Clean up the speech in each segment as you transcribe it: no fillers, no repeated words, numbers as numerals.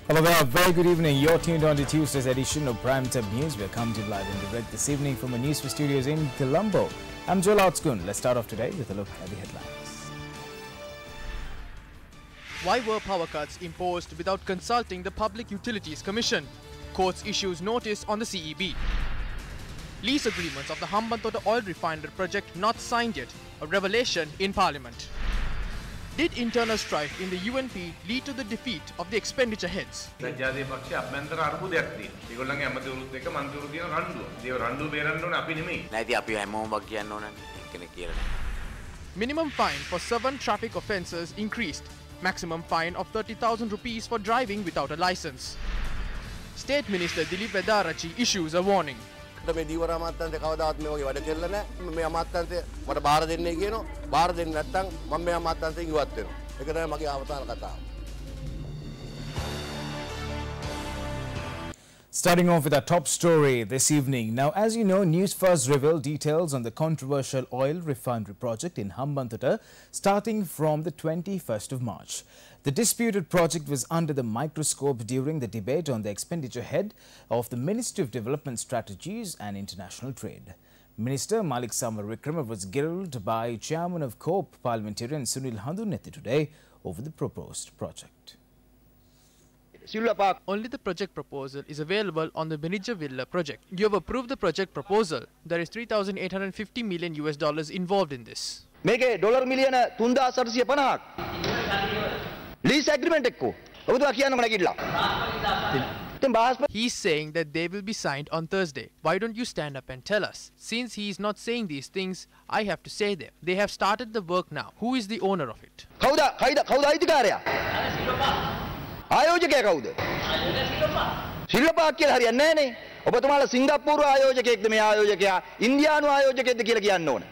Hello there, very good evening. You're tuned on to Tuesday's edition of Primetime News. We're coming to you live and direct this evening from the Newsfirst studios in Colombo. I'm Joel Outskun. Let's start off today with a look at the headlines. Why were power cuts imposed without consulting the Public Utilities Commission? Courts issues notice on the CEB. Lease agreements of the Hambantota oil refinery project not signed yet, a revelation in Parliament. Did internal strife in the UNP lead to the defeat of the expenditure heads? Minimum fine for 7 traffic offences increased. Maximum fine of 30,000 rupees for driving without a licence. State Minister Dilip Vedarachi issues a warning. Starting off with our top story this evening. Now, as you know, Newsfirst revealed details on the controversial oil refinery project in Hambantota starting from the 21st of March. The disputed project was under the microscope during the debate on the expenditure head of the Ministry of Development Strategies and International Trade. Minister Malik Samar Vikrama was grilled by Chairman of COPE parliamentarian Sunil Handuneti today over the proposed project. Only the project proposal is available on the Benija Villa project. You have approved the project proposal. There is $3,850 million involved in this. මේකේ dollar මිලියන 3450ක් lease agreement එක්ක ඔබතුමා කියන්න මම නැගිටලා. He's saying that they will be signed on Thursday. Why don't you stand up and tell us? Since he is not saying these things, I have to say them. They have started the work now. Who is the owner of it? කවුද අයිතිකාරයා? ආයෝජකයා කවුද? ශිල්පපාක් කියලා හරියන්නේ නැහනේ. ඔබතුමාලා සිංගප්පූරු ආයෝජකයෙක්ද මේ ආයෝජකයා? ඉන්දියානු ආයෝජකයෙක්ද කියලා කියන්න ඕන.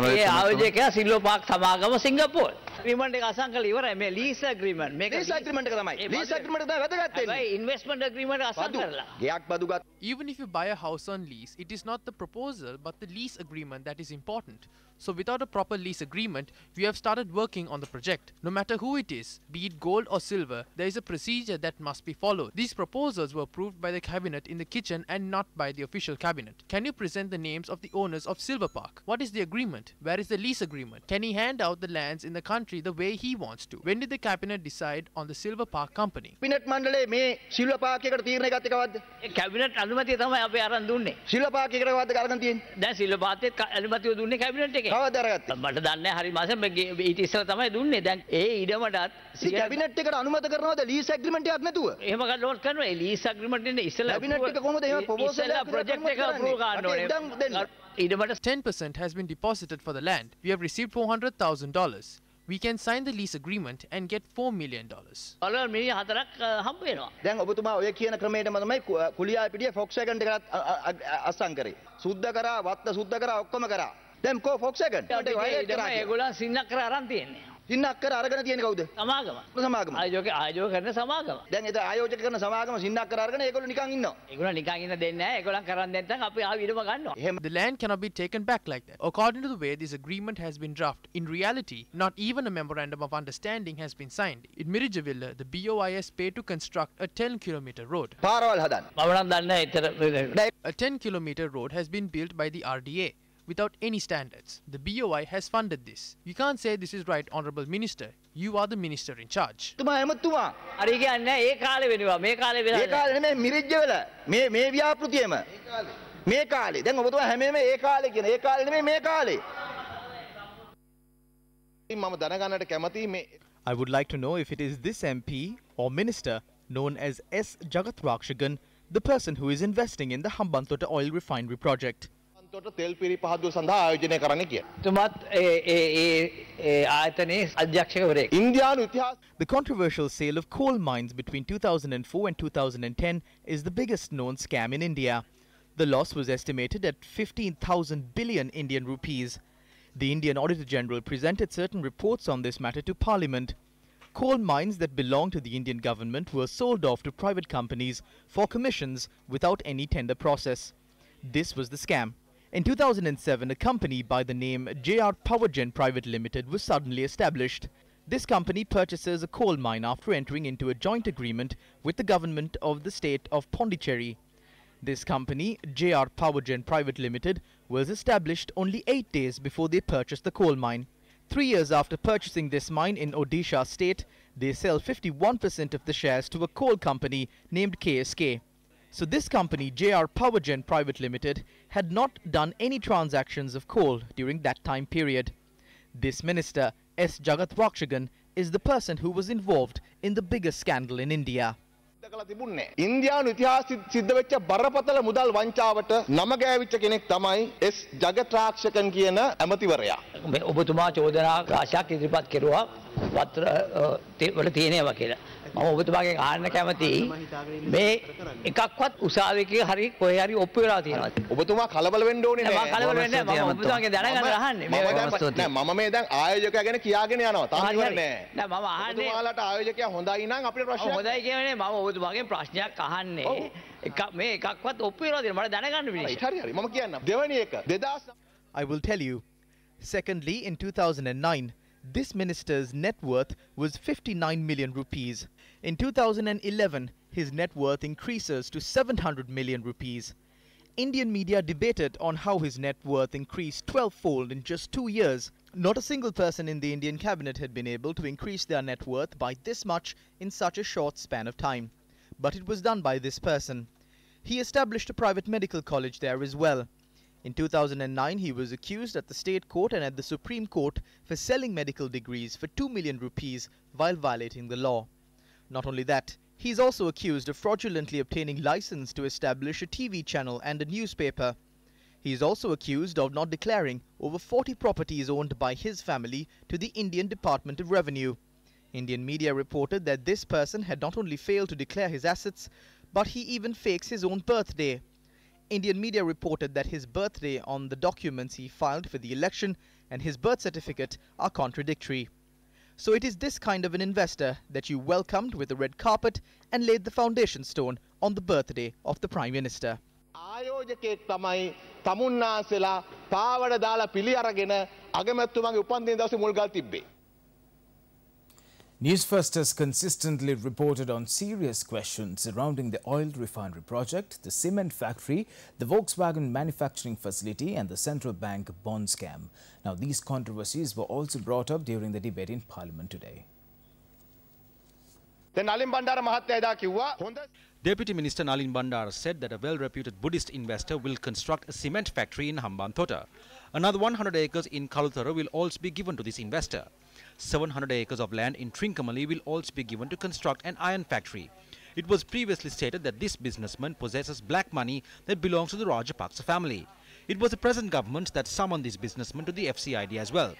ඒ ආයෝජකයා ශිල්පපාක් සමාගම සිංගප්පූරු. agreement එක අසං කරලා ඉවරයි මේ lease agreement මේක lease agreement එක තමයි. lease agreement එක තමයි වැදගත් වෙන්නේ. investment agreement අසං කරලා. ගයක් බදු ගන්න. Even if you buy a house on lease, it is not the proposal but the lease agreement that is important. So without a proper lease agreement, we have started working on the project. No matter who it is, be it gold or silver, there is a procedure that must be followed. These proposals were approved by the cabinet in the kitchen and not by the official cabinet. Can you present the names of the owners of Silver Park? What is the agreement? Where is the lease agreement? Can he hand out the lands in the country the way he wants to? When did the cabinet decide on the Silver Park company? cabinet මණ්ඩලයේ මේ Silver Park එකට තීරණය ගත්තේ කවද්ද? ඒ cabinet අනුමැතිය තමයි අපි අරන් දුන්නේ. Silver Park එකට කවද්ද අරගෙන තියෙන්නේ? දැන් Silver Park එකේ අනුමැතිය දුන්නේ cabinet එකේ. කවද්ද අරගත්තේ? මට දන්නේ නැහැ හරි මාසෙ ඊට ඉස්සෙල්ලා තමයි දුන්නේ. දැන් ඒ ඉඩමටත් cabinet එකට අනුමත කරනවද lease agreement එකක් නැතුව? එහෙම කඩලෝට් කරනවා. ඒ lease agreement එකේ ඉස්සෙල්ලා cabinet එක කොහොමද එහෙම proposal එකක් project එක approve කරන්න ඕනේ. 10% has been deposited for the land. We have received $400,000. We can sign the lease agreement and get $4 million. Dollar මිලියන 4ක් හම්බ වෙනවා. දැන් ඔබතුමා ඔය කියන ක්‍රමයටම තමයි කුලියා පිටියේ Volkswagen එකත් අස්සම් කරේ. සුද්ධ කරා, වත්ත සුද්ධ කරා, ඔක්කොම කරා. දැන් කො Volkswagen? ඒගොල්ලන් සින්නක් කර අරන් තියෙන්නේ. සින්නක් කර අරගෙන තියෙන්නේ කවුද? සමාගම. සමාගම. ආයෝජක කරන සමාගම. දැන් ඒක ආයෝජක කරන සමාගම සින්නක් කර අරගෙන ඒගොල්ලෝ නිකන් ඉන්නවා. ඒගොල්ලෝ නිකන් ඉන්න දෙන්නේ නැහැ. ඒගොල්ලන් කරන් නැත්නම් අපි ආව ඉඩම ගන්නවා. The land cannot be taken back like that. According to the way this agreement has been drafted, in reality, not even a memorandum of understanding has been signed. In Mirijavilla, the BOIS paid to construct a 10-kilometer road. පාරවල් හදන්න. මම දන්නේ නැහැ. A 10-kilometer road has been built by the RDA without any standards. The BOI has funded this. You can't say this is right, Honorable Minister. You are the minister in charge. තුමා එමුතුමා. හරි කියන්නේ ඒ කාලේ වෙනවා. මේ කාලේ වෙනවා. ඒ කාලේ නෙමෙයි මිරිජ්ජවල. මේ ව්‍යාපෘතියම. මේ කාලේ. දැන් ඔබතුමා හැමෙම ඒ කාලේ කියන. ඒ කාලේ නෙමෙයි මේ කාලේ. මම දැනගන්නට කැමතියි මේ I would like to know if it is this MP or minister known as S. Jagatrakshagan, the person who is investing in the Hambantota oil refinery project. තෙල් පිරිපහදුව සඳහා ආයෝජනය කරන්න කිය. තුමත් ආයතනයේ අධ්‍යක්ෂකවරයෙක්. ඉන්දියානු ඉතිහාස. The controversial sale of coal mines between 2004 and 2010 is the biggest known scam in India. The loss was estimated at 15,000 billion Indian rupees. The Indian Auditor General presented certain reports on this matter to Parliament. Coal mines that belonged to the Indian government were sold off to private companies for commissions without any tender process. This was the scam. In 2007, a company by the name JR Powergen Private Limited was suddenly established. This company purchases a coal mine after entering into a joint agreement with the government of the state of Pondicherry. This company, JR Powergen Private Limited, was established only 8 days before they purchased the coal mine. 3 years after purchasing this mine in Odisha state, they sell 51% of the shares to a coal company named KSK. So this company, JR Powergen Private Limited, had not done any transactions of coal during that time period. This minister, S. Jagat Vakshagan, is the person who was involved in the biggest scandal in India. ඉන්දියානු ඉතිහාසෙ සිද්ධ වෙච්ච බරපතල මුදල් වංචාවට නම ගෑවිච්ච කෙනෙක් තමයි S ජගත්‍රාක්ෂකන් කියන ඇමතිවරයා. ඔබතුමා චෝදනා රාශියක් ඉදිරිපත් කෙරුවා පත්‍ර වල තියෙනවා කියලා. මම ඔබතුමාගෙන් අහන්න කැමතියි මේ එකක්වත් උසාවියක හරි කොහේ හරි ඔප්පු වෙලා තියෙනවා. ඔබතුමා කලබල වෙන්න ඕනේ නෑ. මම කලබල වෙන්නේ නෑ. මම ඔබතුමාගෙන් දැනගන්න අහන්නේ. මම මේ දැන් ආයෝජකයා ගැන කියාගෙන යනවා. තාම ඉවර නෑ. නෑ මම අහන්නේ ඔබතුමාලට ආයෝජකයා හොඳයි නම් අපිට ප්‍රශ්නයක්. හොඳයි කියන්නේ මම ඔබතුමාගෙන් ප්‍රශ්නයක් අහන්නේ. මේ එකක්වත් ඔප්පු වෙලා තියෙනවා. මට දැනගන්න විදිහ. හරි හරි මම කියන්නම්. දෙවෙනි එක 2000 I will tell you. Secondly, in 2009, this minister's net worth was 59 million rupees. In 2011, his net worth increases to 700 million rupees. Indian media debated on how his net worth increased 12-fold in just 2 years. Not a single person in the Indian cabinet had been able to increase their net worth by this much in such a short span of time. But it was done by this person. He established a private medical college there as well. In 2009, he was accused at the state court and at the Supreme Court for selling medical degrees for 2 million rupees while violating the law. Not only that, he is also accused of fraudulently obtaining license to establish a TV channel and a newspaper. He is also accused of not declaring over 40 properties owned by his family to the Indian Department of Revenue. Indian media reported that this person had not only failed to declare his assets, but he even fakes his own birthday. Indian media reported that his birthday on the documents he filed for the election and his birth certificate are contradictory. So it is this kind of an investor that you welcomed with a red carpet and laid the foundation stone on the birthday of the Prime Minister. ආයෝජකයෙක් තමයි තමුන්නාසලා පාවඩ දාලා පිළි අරගෙන අගමැතිතුමාගේ උපන්දින දවසේ මුල්ගල් තිබ්බේ. Newsfirst has consistently reported on serious questions surrounding the oil refinery project, the cement factory, the Volkswagen manufacturing facility and the central bank bond scam. Now, these controversies were also brought up during the debate in Parliament today. Deputy Minister Nalin Bandara said that a well-reputed Buddhist investor will construct a cement factory in Hambantota. Another 100 acres in Kaluthara will also be given to this investor. 700 acres of land in Trincomalee will also be given to construct an iron factory. It was previously stated that this businessman possesses black money that belongs to the Rajapaksa family. It was the present government that summoned this businessman to the FCID as well.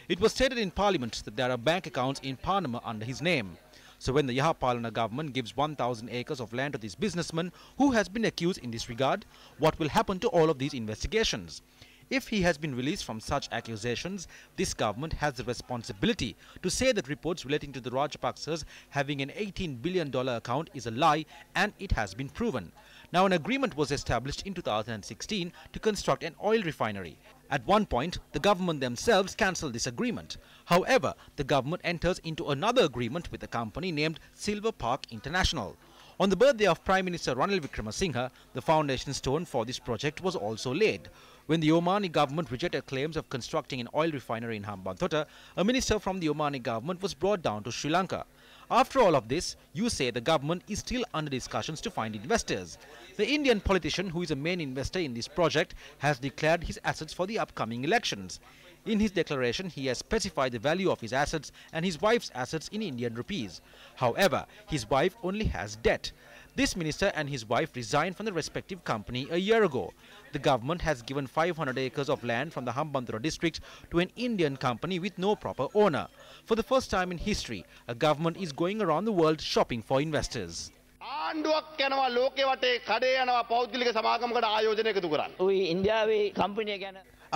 It was stated in Parliament that there are bank accounts in Panama under his name. So when the Yahapalana government gives 1,000 acres of land to this businessman who has been accused in this regard, what will happen to all of these investigations? If he has been released from such accusations, this government has the responsibility to say that reports relating to the Rajapaksas having an $18 billion account is a lie and it has been proven. Now, an agreement was established in 2016 to construct an oil refinery. At one point, the government themselves cancelled this agreement. However, the government enters into another agreement with a company named Silver Park International. On the birthday of Prime Minister Ranil Wickremesinghe, the foundation stone for this project was also laid. When the Omani government rejected claims of constructing an oil refinery in Hambantota, a minister from the Omani government was brought down to Sri Lanka. After all of this, you say the government is still under discussions to find investors. The Indian politician who is a main investor in this project has declared his assets for the upcoming elections. In his declaration, he has specified the value of his assets and his wife's assets in Indian rupees. However, his wife only has debt. This minister and his wife resigned from the respective company a year ago. The government has given 500 acres of land from the Hambantota district to an Indian company with no proper owner. For the first time in history, a government is going around the world shopping for investors. I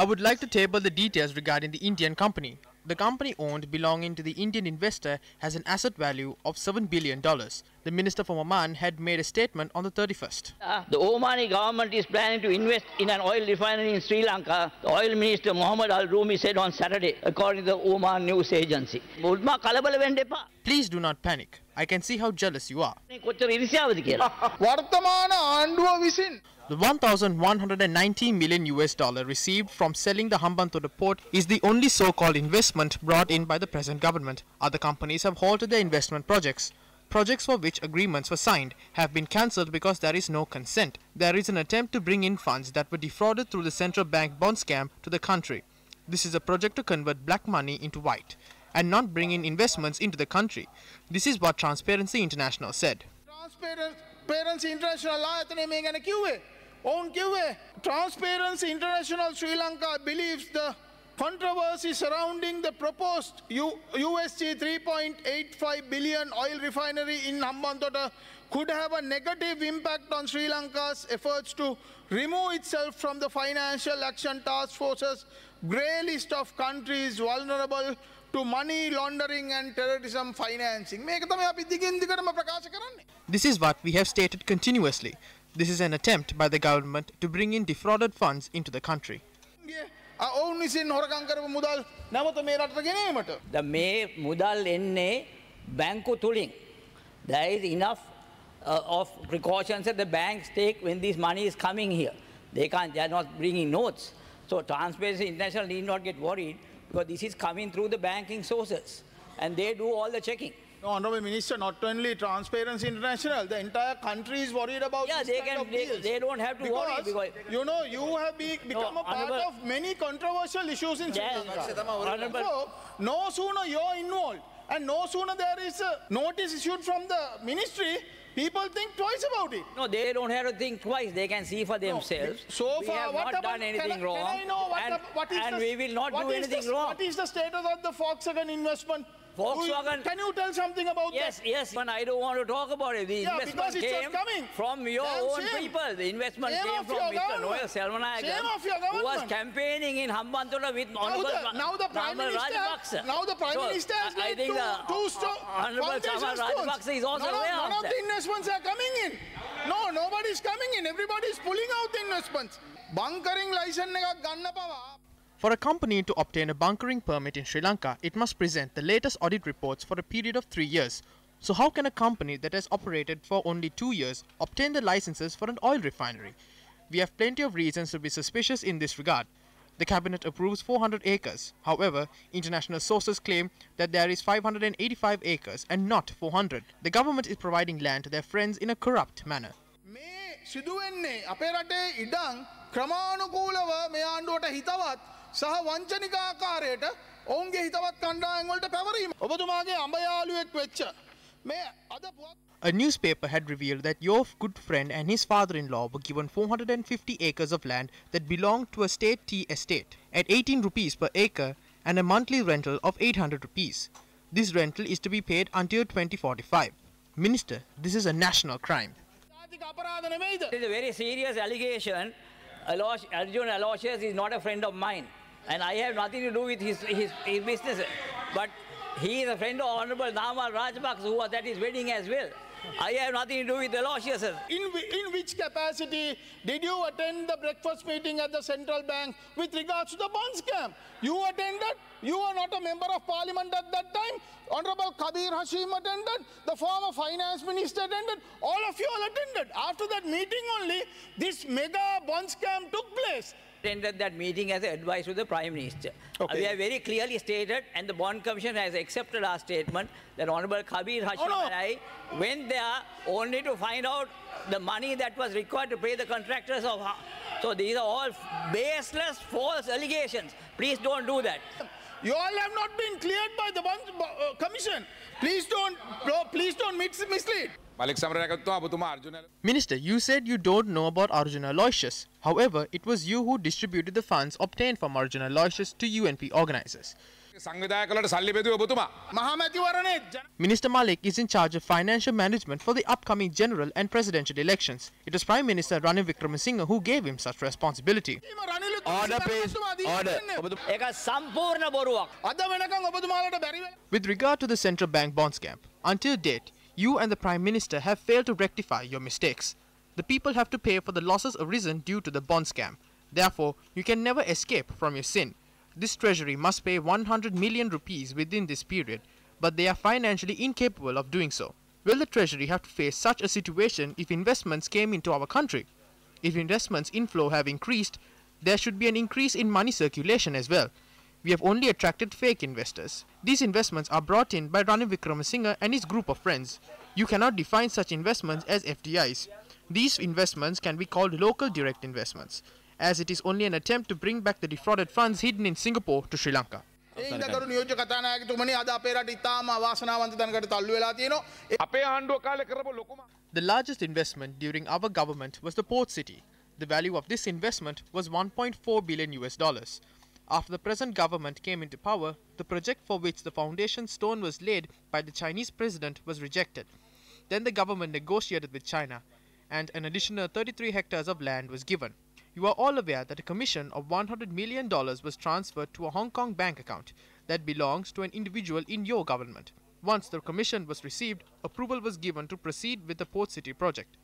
would like to table the details regarding the Indian company. The company owned belonging to the Indian investor has an asset value of $7 billion. The Minister from Oman had made a statement on the 31st. The Omani government is planning to invest in an oil refinery in Sri Lanka, the oil minister Mohammed Al-Rumi said on Saturday, according to the Oman news agency. Please do not panic. I can see how jealous you are. The $1,190 million received from selling the Hambantota port is the only so-called investment brought in by the present government. Other companies have halted their investment projects. Projects for which agreements were signed have been cancelled because there is no consent. There is an attempt to bring in funds that were defrauded through the central bank bond scam to the country. This is a project to convert black money into white and not bring in investments into the country. This is what Transparency International said. Transparency International Transparency International Sri Lanka believes the controversy surrounding the proposed USD 3.85 billion oil refinery in Hambantota could have a negative impact on Sri Lanka's efforts to remove itself from the Financial Action Task Force's grey list of countries vulnerable to money laundering and terrorism financing. This is what we have stated continuously. This is an attempt by the government to bring in defrauded funds into the country. The May Mudal enne banku tuling. There is enough of precautions that the banks take when this money is coming here. They are not bringing notes. So Transparency International need not get worried because this is coming through the banking sources and they do all the checking. No, Honourable Minister, not only Transparency International, the entire country is worried about this kind of deals. They don't have to worry because you know, you have become a part of many controversial issues in Sri Lanka. So, no sooner you're involved and no sooner there is a notice issued from the ministry, people think twice about it. No, they don't have to think twice. They can see for themselves. No, so we far, have not done anything wrong. Can I know we will not do anything wrong. What is the status of the Volkswagen investment? Volkswagen. Can you tell something about that? Yes, but I don't want to talk about it. The investment came from your own people. The investment came from Mr. Noel Selvanayake, who was campaigning in Hambantota with now the Prime Minister. Now the Prime Minister has made two Honorable Samal Rajapaksa is also aware of that. None of the investments are coming in. No, nobody is coming in. Everybody is pulling out the investments. Bunkering license එකක් ගන්න පවා. For a company to obtain a bunkering permit in Sri Lanka, it must present the latest audit reports for a period of 3 years. So how can a company that has operated for only 2 years obtain the licenses for an oil refinery? We have plenty of reasons to be suspicious in this regard. The cabinet approves 400 acres. However, international sources claim that there is 585 acres and not 400. The government is providing land to their friends in a corrupt manner. මේ සිදුවෙන්නේ අපේ රටේ ඉඩම් ක්‍රමානුකූලව මේ ආණ්ඩුවට හිතවත් සහ වංචනික ආකාරයට ඔවුන්ගේ හිතවත් කණ්ඩායම් වලට පැවරීම. ඔබතුමාගේ අඹයාළුවෙක් වෙච්ච මේ අද A newspaper had revealed that your good friend and his father-in-law were given 450 acres of land that belonged to a state tea estate at 18 rupees per acre and a monthly rental of 800 rupees. This rental is to be paid until 2045. Minister, this is a national crime. It is a very serious allegation. Arjun Aloysius is not a friend of mine and I have nothing to do with his business. But he is a friend of Honorable Namal Rajapaksa who was at his wedding as well. I have nothing to do with the Aloysius. In which capacity did you attend the breakfast meeting at the central bank with regards to the bond scam? You attended. You were not a member of parliament at that time. Honorable Kabir Hashim attended. The former finance minister attended. All of you all attended. After that meeting only, this mega bond scam took place. Attended that meeting as advice to the Prime Minister. Okay. We have very clearly stated, and the Bond Commission has accepted our statement, that Honorable Kabir Hashim and I went there only to find out the money that was required to pay the contractors of. So these are all baseless, false allegations. Please don't do that. You all have not been cleared by the Bond Commission. Please don't mislead. Minister, you said you don't know about Arjun Aloysius. However, it was you who distributed the funds obtained from Arjun Aloysius to UNP organizers. Minister Malik is in charge of financial management for the upcoming general and presidential elections. It was Prime Minister Ranil Wickremesinghe who gave him such responsibility. Order, please. Order. With regard to the central bank bond scam, until date, you and the Prime Minister have failed to rectify your mistakes. The people have to pay for the losses arisen due to the bond scam. Therefore, you can never escape from your sin. This treasury must pay 100 million rupees within this period, but they are financially incapable of doing so. Will the treasury have to face such a situation if investments came into our country? If investments inflow have increased, there should be an increase in money circulation as well. We have only attracted fake investors. These investments are brought in by Ranil Wickremesinghe and his group of friends. You cannot define such investments as FDIs. These investments can be called local direct investments, as it is only an attempt to bring back the defrauded funds hidden in Singapore to Sri Lanka. The largest investment during our government was the port city. The value of this investment was $1.4 billion. After the present government came into power, the project for which the foundation stone was laid by the Chinese president was rejected. Then the government negotiated with China, and an additional 33 hectares of land was given. You are all aware that a commission of $100 million was transferred to a Hong Kong bank account that belongs to an individual in your government. Once the commission was received, approval was given to proceed with the Port City project.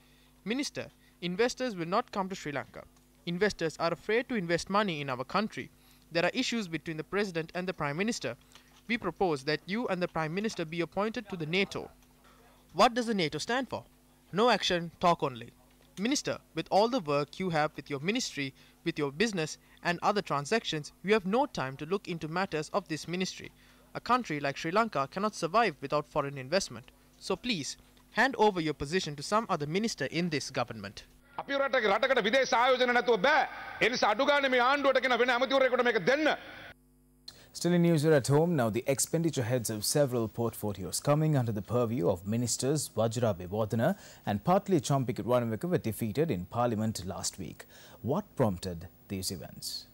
Minister, investors will not come to Sri Lanka. Investors are afraid to invest money in our country. There are issues between the President and the Prime Minister. We propose that you and the Prime Minister be appointed to the NATO. What does the NATO stand for? No action, talk only. Minister, with all the work you have with your ministry, with your business and other transactions, you have no time to look into matters of this ministry. A country like Sri Lanka cannot survive without foreign investment. So please, hand over your position to some other minister in this government. Still in news, we're at home. Now, the expenditure heads of several portfolios coming under the purview of ministers Vajra Bewardena and Partli Champika Ranaweka were defeated in Parliament last week. What prompted these events?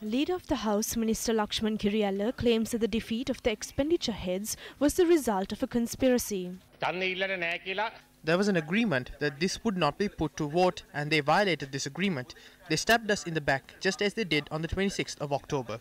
Leader of the House, Minister Lakshman Kiriyalla, claims that the defeat of the expenditure heads was the result of a conspiracy. There was an agreement that this would not be put to vote, and they violated this agreement. They stabbed us in the back, just as they did on the 26th of October.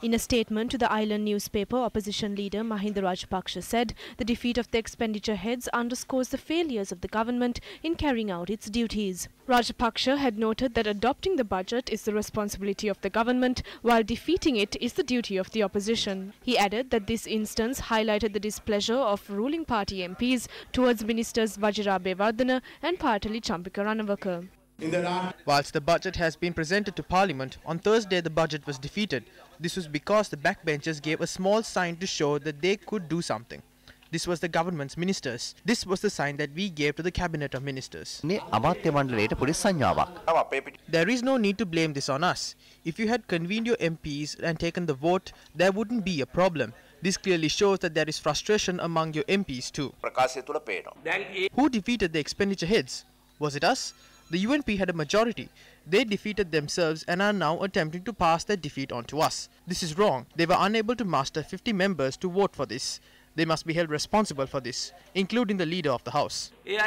In a statement to the island newspaper, opposition leader Mahinda Rajapaksa said the defeat of the expenditure heads underscores the failures of the government in carrying out its duties. Rajapaksa had noted that adopting the budget is the responsibility of the government, while defeating it is the duty of the opposition. He added that this instance highlighted the displeasure of ruling party MPs towards ministers Vajra Bewardena and Partli Champika Ranaweka. Whilst the budget has been presented to Parliament, on Thursday the budget was defeated. This was because the backbenchers gave a small sign to show that they could do something. This was the government's ministers. This was the sign that we gave to the cabinet of ministers. There is no need to blame this on us. If you had convened your MPs and taken the vote, there wouldn't be a problem. This clearly shows that there is frustration among your MPs too. Who defeated the expenditure heads? Was it us? The UNP had a majority. They defeated themselves and are now attempting to pass their defeat on to us. This is wrong. They were unable to muster 50 members to vote for this. They must be held responsible for this, including the leader of the House. There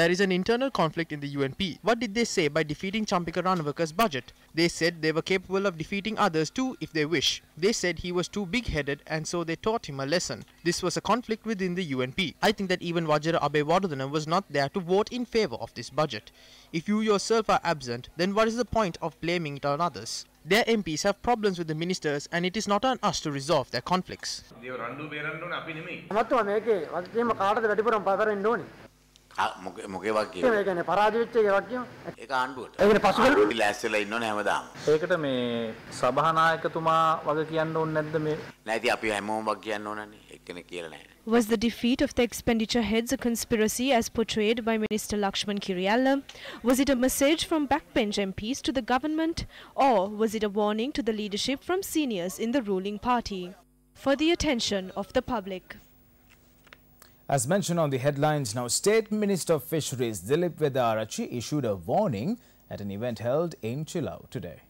is an internal conflict in the UNP. What did they say by defeating Champika Ranaweka's budget? They said they were capable of defeating others too if they wish. They said he was too big-headed, and so they taught him a lesson. This was a conflict within the UNP. I think that even Vajra Bewardena was not there to vote in favor of this budget. If you yourself are absent, then what is the point of blaming it on others? Their MPs have problems with the ministers, and it is not on us to resolve their conflicts. Was the defeat of the expenditure heads a conspiracy as portrayed by Minister Lakshman Kiriyalla? Was it a message from backbench MPs to the government? Or was it a warning to the leadership from seniors in the ruling party? For the attention of the public. As mentioned on the headlines, now State Minister of Fisheries Dilip Vedarachchi issued a warning at an event held in Chilau today.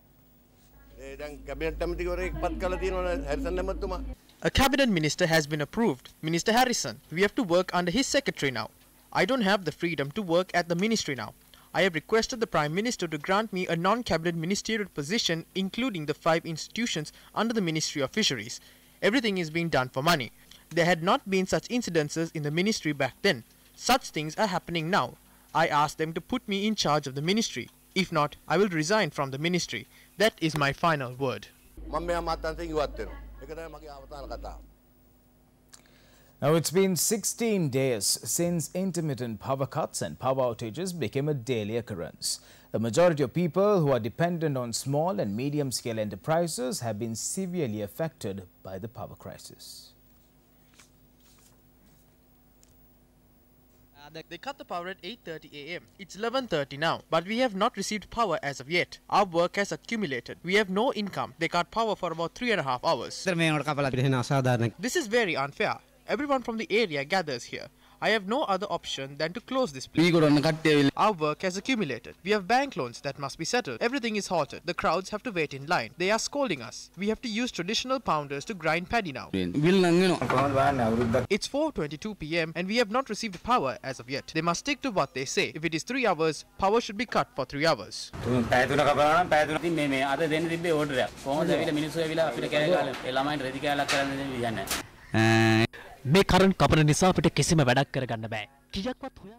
A cabinet minister has been approved, Minister Harrison. We have to work under his secretary now. I don't have the freedom to work at the ministry now. I have requested the Prime Minister to grant me a non-cabinet ministerial position, including the 5 institutions under the Ministry of Fisheries. Everything is being done for money. There had not been such incidences in the ministry back then. Such things are happening now. I asked them to put me in charge of the ministry. If not, I will resign from the ministry. That is my final word. Now, it's been 16 days since intermittent power cuts and power outages became a daily occurrence. The majority of people who are dependent on small and medium-scale enterprises have been severely affected by the power crisis. They cut the power at 8:30 a.m. It's 11:30 now, but we have not received power as of yet. Our work has accumulated. We have no income. They cut power for about 3.5 hours. This is very unfair. Everyone from the area gathers here. I have no other option than to close this place. Our work has accumulated. We have bank loans that must be settled. Everything is halted. The crowds have to wait in line. They are scolding us. We have to use traditional pounders to grind paddy now. It's 4:22 p.m. and we have not received power as of yet. They must stick to what they say. If it is 3 hours, power should be cut for 3 hours. මේ current කපන නිසා අපිට කිසිම වැඩක් කරගන්න බෑ. ටිකක්වත් හොයා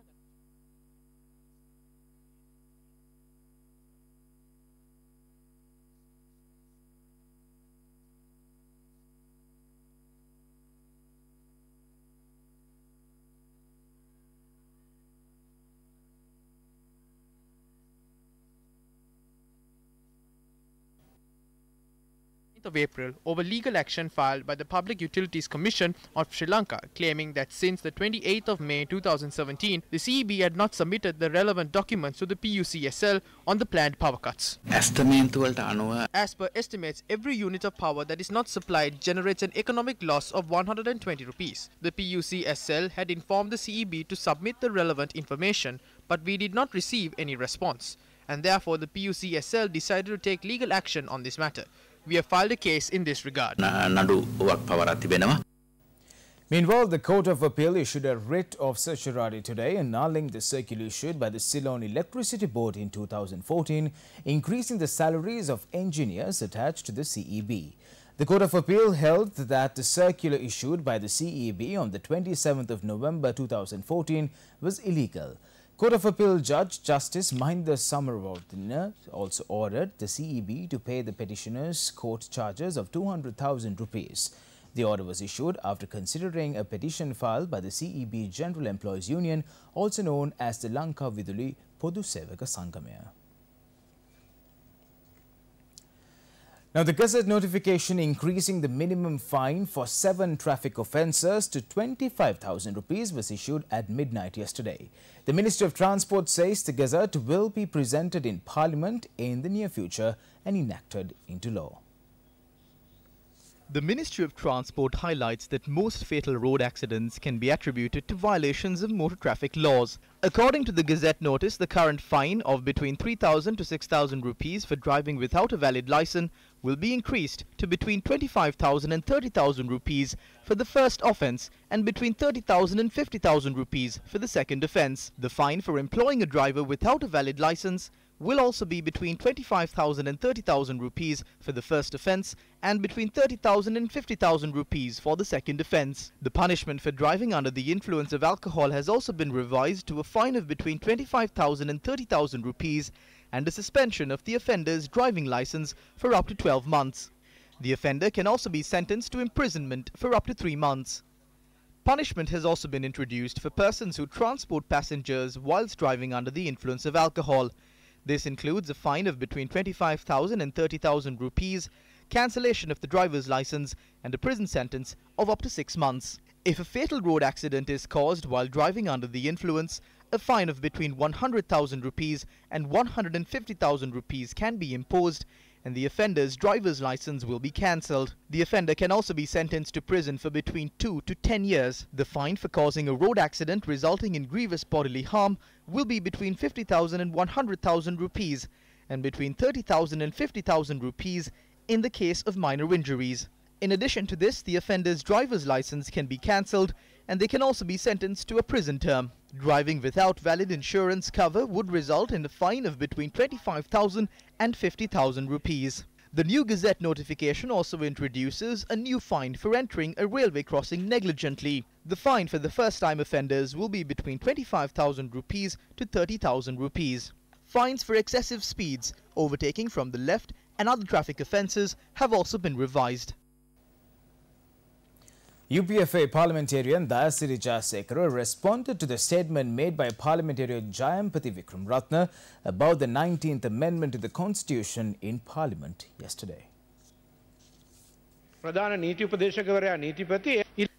of April over legal action filed by the Public Utilities Commission of Sri Lanka, claiming that since the 28th of May 2017, the CEB had not submitted the relevant documents to the PUCSL on the planned power cuts. As per estimates, every unit of power that is not supplied generates an economic loss of 120 rupees. The PUCSL had informed the CEB to submit the relevant information, but we did not receive any response, and therefore the PUCSL decided to take legal action on this matter. We have filed a case in this regard. Meanwhile, the Court of Appeal issued a writ of certiorari today annulling the circular issued by the Ceylon Electricity Board in 2014, increasing the salaries of engineers attached to the CEB. The Court of Appeal held that the circular issued by the CEB on the 27th of November 2014 was illegal. Court of Appeal Judge Justice Mahinda Samaravatne also ordered the CEB to pay the petitioners court charges of 200,000 rupees. The order was issued after considering a petition filed by the CEB General Employees Union, also known as the Lanka Viduli Podu Sevaka Sangamaya. Now, the Gazette notification increasing the minimum fine for 7 traffic offences to 25,000 rupees was issued at midnight yesterday. The Ministry of Transport says the Gazette will be presented in Parliament in the near future and enacted into law. The Ministry of Transport highlights that most fatal road accidents can be attributed to violations of motor traffic laws. According to the Gazette notice, the current fine of between 3,000 to 6,000 rupees for driving without a valid license will be increased to between 25,000 and 30,000 rupees for the first offence and between 30,000 and 50,000 rupees for the second offence. The fine for employing a driver without a valid license will also be between 25,000 and 30,000 rupees for the first offence and between 30,000 and 50,000 rupees for the second offence. The punishment for driving under the influence of alcohol has also been revised to a fine of between 25,000 and 30,000 rupees and a suspension of the offender's driving licence for up to 12 months. The offender can also be sentenced to imprisonment for up to 3 months. Punishment has also been introduced for persons who transport passengers whilst driving under the influence of alcohol. This includes a fine of between 25,000 and 30,000 rupees, cancellation of the driver's license and a prison sentence of up to 6 months. If a fatal road accident is caused while driving under the influence, a fine of between 100,000 rupees and 150,000 rupees can be imposed and the offender's driver's license will be cancelled. The offender can also be sentenced to prison for between 2 to 10 years. The fine for causing a road accident resulting in grievous bodily harm will be between 50,000 and 100,000 rupees and between 30,000 and 50,000 rupees in the case of minor injuries. In addition to this, the offender's driver's license can be cancelled and they can also be sentenced to a prison term. Driving without valid insurance cover would result in a fine of between 25,000 and 50,000 rupees. The new Gazette notification also introduces a new fine for entering a railway crossing negligently. The fine for the first-time offenders will be between 25,000 rupees to 30,000 rupees. Fines for excessive speeds, overtaking from the left and other traffic offences have also been revised. UPFA parliamentarian Dayasiri Jayasekara responded to the statement made by parliamentarian Jayampati Wickramaratne about the 19th Amendment to the Constitution in Parliament yesterday.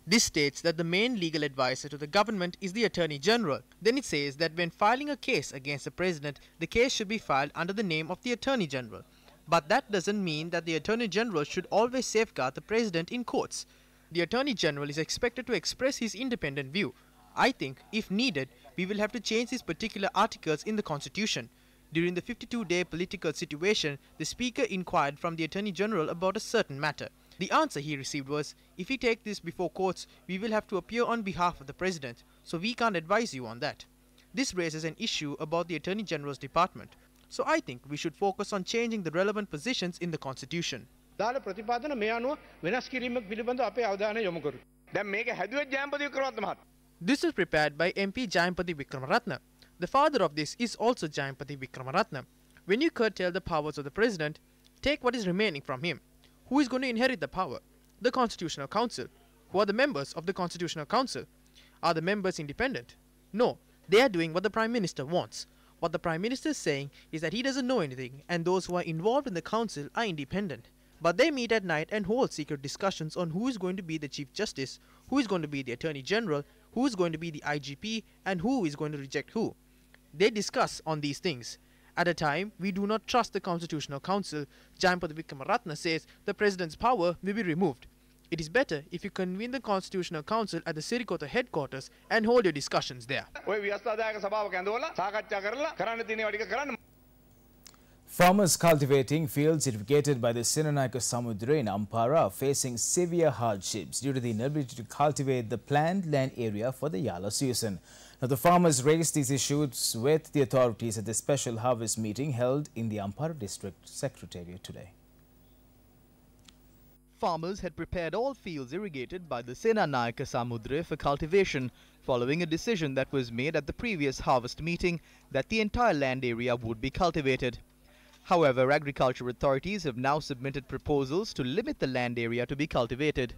This states that the main legal advisor to the government is the Attorney General. Then it says that when filing a case against the President, the case should be filed under the name of the Attorney General. But that doesn't mean that the Attorney General should always safeguard the President in courts. The Attorney General is expected to express his independent view. I think, if needed, we will have to change these particular articles in the Constitution. During the 52-day political situation, the Speaker inquired from the Attorney General about a certain matter. The answer he received was, if we take this before courts, we will have to appear on behalf of the President, so we can't advise you on that. This raises an issue about the Attorney General's department. So I think we should focus on changing the relevant positions in the Constitution. This is prepared by MP Jayampati Wickramaratne. The father of this is also Jayampati Wickramaratne. When you curtail the powers of the President, take what is remaining from him. Who is going to inherit the power? The Constitutional Council. Who are the members of the Constitutional Council? Are the members independent? No, they are doing what the Prime Minister wants. What the Prime Minister is saying is that he doesn't know anything and those who are involved in the council are independent. But they meet at night and hold secret discussions on who is going to be the Chief Justice, who is going to be the Attorney General, who is going to be the IGP and who is going to reject who. They discuss on these things. At a time, we do not trust the Constitutional Council. Jayampati Wickramaratne says the President's power will be removed. It is better if you convene the Constitutional Council at the Sirikota headquarters and hold your discussions there. Farmers cultivating fields irrigated by the Sinanayaka Samudra in Ampara are facing severe hardships due to the inability to cultivate the planned land area for the Yala season. Now, the farmers raised these issues with the authorities at the special harvest meeting held in the Ampara District Secretariat today. Farmers had prepared all fields irrigated by the Sinanayaka Samudra for cultivation, following a decision that was made at the previous harvest meeting that the entire land area would be cultivated. However, agriculture authorities have now submitted proposals to limit the land area to be cultivated.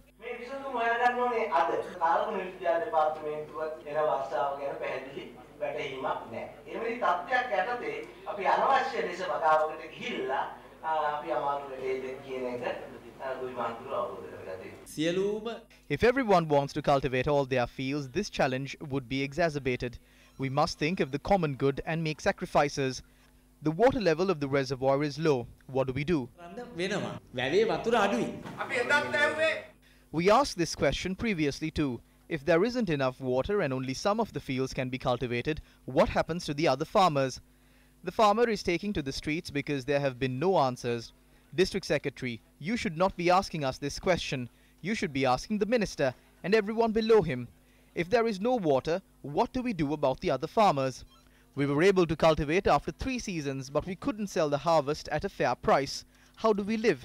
If everyone wants to cultivate all their fields, this challenge would be exacerbated. We must think of the common good and make sacrifices. The water level of the reservoir is low. What do we do? We asked this question previously too. If there isn't enough water and only some of the fields can be cultivated, what happens to the other farmers? The farmer is taking to the streets because there have been no answers. District Secretary, you should not be asking us this question. You should be asking the Minister and everyone below him. If there is no water, what do we do about the other farmers? We were able to cultivate after 3 seasons, but we couldn't sell the harvest at a fair price. How do we live?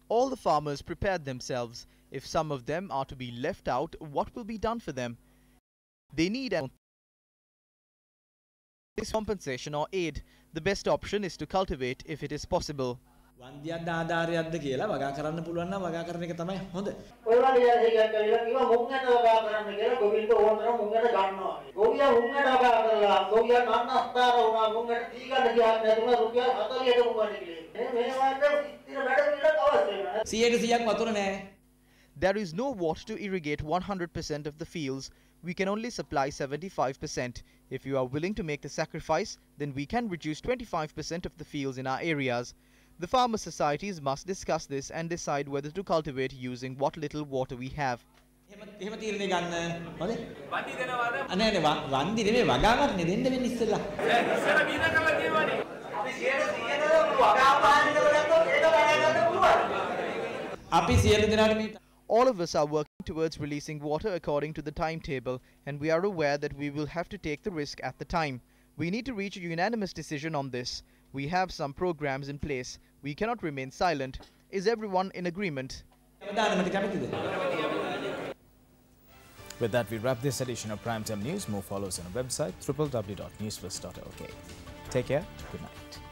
All the farmers prepared themselves. If some of them are to be left out, what will be done for them? They need this compensation or aid. The best option is to cultivate if it is possible. There is no water to irrigate 100% of the fields. We can only supply 75%. If you are willing to make the sacrifice, then we can reduce 25% of the fields in our areas. The farmer societies must discuss this and decide whether to cultivate using what little water we have. All of us are working towards releasing water according to the timetable, and we are aware that we will have to take the risk at the time. We need to reach a unanimous decision on this. We have some programs in place. We cannot remain silent. Is everyone in agreement? With that, we wrap this edition of Primetime News. More follows on our website, www.newsfirst.lk. Take care. Good night.